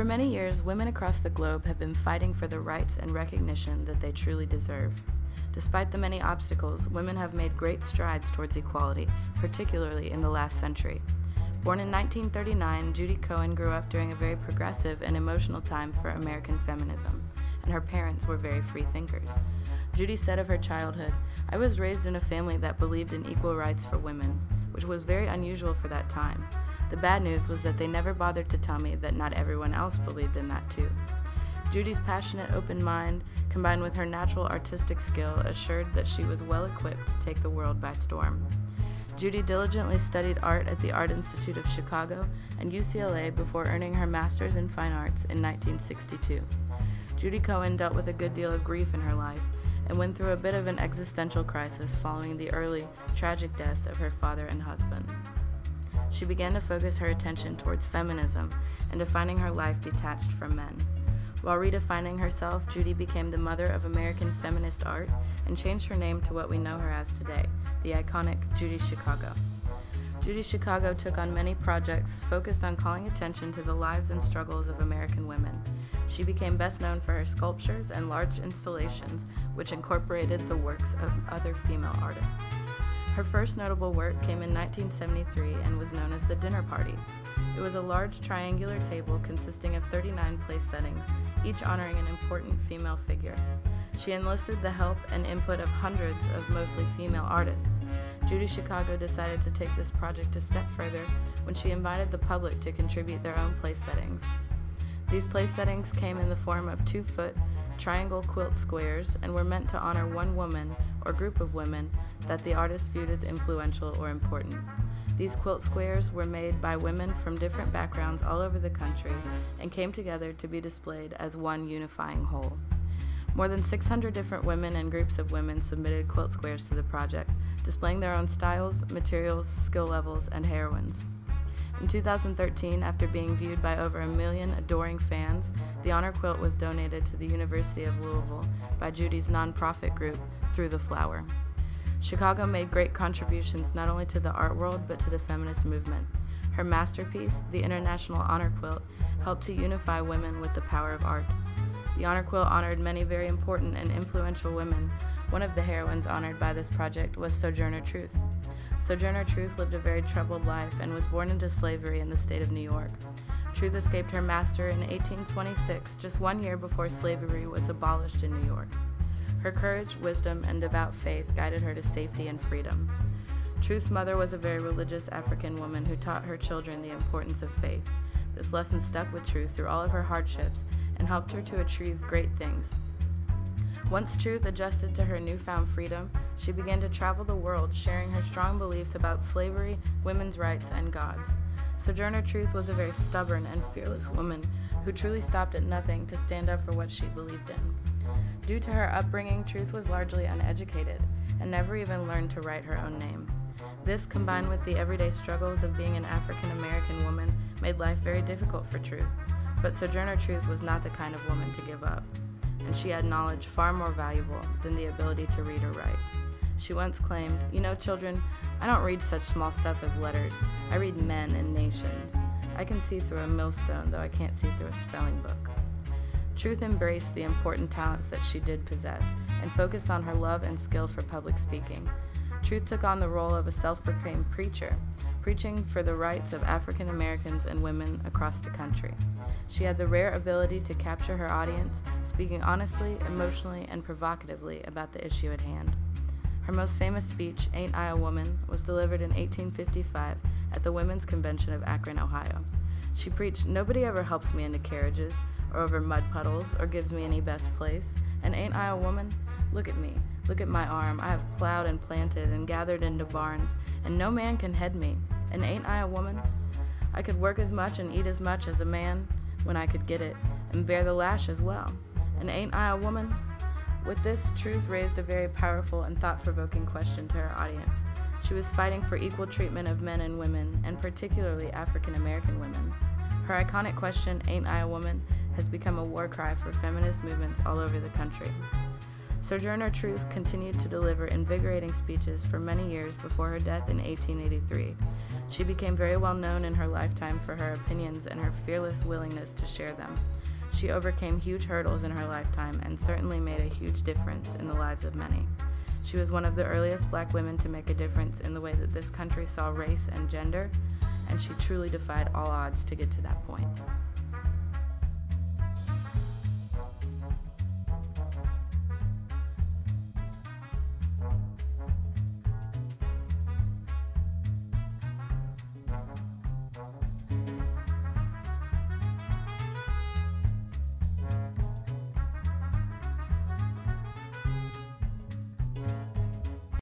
For many years, women across the globe have been fighting for the rights and recognition that they truly deserve. Despite the many obstacles, women have made great strides towards equality, particularly in the last century. Born in 1939, Judy Cohen grew up during a very progressive and emotional time for American feminism, and her parents were very free thinkers. Judy said of her childhood, "I was raised in a family that believed in equal rights for women, which was very unusual for that time. The bad news was that they never bothered to tell me that not everyone else believed in that too." Judy's passionate, open mind, combined with her natural artistic skill, assured that she was well equipped to take the world by storm. Judy diligently studied art at the Art Institute of Chicago and UCLA before earning her master's in fine arts in 1962. Judy Cohen dealt with a good deal of grief in her life and went through a bit of an existential crisis following the early, tragic deaths of her father and husband. She began to focus her attention towards feminism and defining her life detached from men. While redefining herself, Judy became the mother of American feminist art and changed her name to what we know her as today, the iconic Judy Chicago. Judy Chicago took on many projects focused on calling attention to the lives and struggles of American women. She became best known for her sculptures and large installations, which incorporated the works of other female artists. Her first notable work came in 1973 and was known as the Dinner Party. It was a large triangular table consisting of 39 place settings, each honoring an important female figure. She enlisted the help and input of hundreds of mostly female artists. Judy Chicago decided to take this project a step further when she invited the public to contribute their own place settings. These place settings came in the form of 2-foot triangle quilt squares and were meant to honor one woman or group of women that the artist viewed as influential or important. These quilt squares were made by women from different backgrounds all over the country and came together to be displayed as one unifying whole. More than 600 different women and groups of women submitted quilt squares to the project, displaying their own styles, materials, skill levels, and heroines. In 2013, after being viewed by over 1 million adoring fans, the honor quilt was donated to the University of Louisville by Judy's nonprofit group, Through the Flower. Chicago made great contributions not only to the art world but to the feminist movement. Her masterpiece, the International Honor Quilt, helped to unify women with the power of art. The honor quilt honored many very important and influential women. One of the heroines honored by this project was Sojourner Truth. Sojourner Truth lived a very troubled life and was born into slavery in the state of New York. Truth escaped her master in 1826, just 1 year before slavery was abolished in New York. Her courage, wisdom, and devout faith guided her to safety and freedom. Truth's mother was a very religious African woman who taught her children the importance of faith. This lesson stuck with Truth through all of her hardships and helped her to achieve great things. Once Truth adjusted to her newfound freedom, she began to travel the world, sharing her strong beliefs about slavery, women's rights, and God's. Sojourner Truth was a very stubborn and fearless woman who truly stopped at nothing to stand up for what she believed in. Due to her upbringing, Truth was largely uneducated and never even learned to write her own name. This, combined with the everyday struggles of being an African American woman, made life very difficult for Truth. But Sojourner Truth was not the kind of woman to give up, and she had knowledge far more valuable than the ability to read or write. She once claimed, "You know, children, I don't read such small stuff as letters. I read men and nations. I can see through a millstone, though I can't see through a spelling book." Truth embraced the important talents that she did possess and focused on her love and skill for public speaking. Truth took on the role of a self-proclaimed preacher, preaching for the rights of African Americans and women across the country. She had the rare ability to capture her audience, speaking honestly, emotionally, and provocatively about the issue at hand. Her most famous speech, "Ain't I a Woman?" was delivered in 1855 at the Women's Convention of Akron, Ohio. She preached, "Nobody ever helps me into carriages, or over mud puddles, or gives me any best place. And ain't I a woman? Look at me. Look at my arm. I have plowed and planted and gathered into barns, and no man can head me. And ain't I a woman? I could work as much and eat as much as a man when I could get it, and bear the lash as well. And ain't I a woman?" With this, Truth raised a very powerful and thought-provoking question to her audience. She was fighting for equal treatment of men and women, and particularly African American women. Her iconic question, "Ain't I a woman?" has become a war cry for feminist movements all over the country. Sojourner Truth continued to deliver invigorating speeches for many years before her death in 1883. She became very well known in her lifetime for her opinions and her fearless willingness to share them. She overcame huge hurdles in her lifetime and certainly made a huge difference in the lives of many. She was one of the earliest Black women to make a difference in the way that this country saw race and gender, and she truly defied all odds to get to that point.